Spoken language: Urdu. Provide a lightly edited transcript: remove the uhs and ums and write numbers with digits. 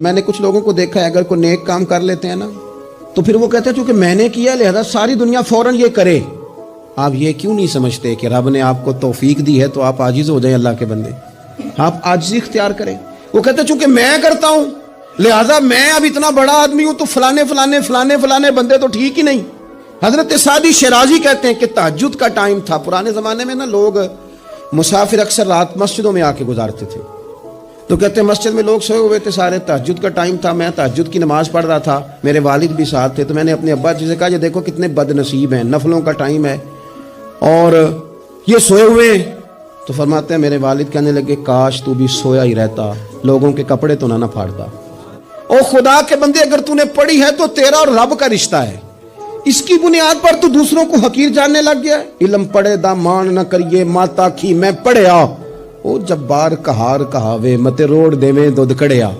میں نے کچھ لوگوں کو دیکھا ہے اگر کوئی نیک کام کر لیتے ہیں نا تو پھر وہ کہتے ہیں چونکہ میں نے کیا لہذا ساری دنیا فوراً یہ کرے. آپ یہ کیوں نہیں سمجھتے کہ رب نے آپ کو توفیق دی ہے تو آپ عاجز ہو جائیں اللہ کے بندے, آپ عاجزی اختیار کریں. وہ کہتے ہیں چونکہ میں کرتا ہوں لہذا میں اب اتنا بڑا آدمی ہوں تو فلانے بندے تو ٹھیک ہی نہیں. حضرت سعدی شیرازی کہتے ہیں کہ تہجد کا ٹائم تھا پرانے زمانے میں نا, لوگ مسافر اکثر رات مسجدوں میں آ کے گزارتے تھے تو کہتے ہیں مسجد میں لوگ سوئے ہوئے تھے سارے, تہجد کا ٹائم تھا, میں تہجد کی نماز پڑھ رہا تھا, میرے والد بھی ساتھ تھے, تو میں نے اپنے ابا جی سے کہا یہ دیکھو کتنے بد نصیب ہیں, نفلوں کا ٹائم ہے اور یہ سوئے ہوئے ہیں. تو فرماتے ہیں میرے والد کہنے لگے کاش تو بھی سویا ہی رہتا, لوگوں کے کپڑے تو نہ پھاڑتا. او خدا کے بندے اگر تو نے پڑھی ہے تو تیرا اور رب کا رشتہ ہے, اس کی بنیاد پر تو دوسروں کو حقیر جاننے لگ گیا. علم پڑھے دا مان نہ کریے ماتا کی میں پڑھیا, او جبار کہار کہاوے متے روڑ دے میں دودھ کڑیا.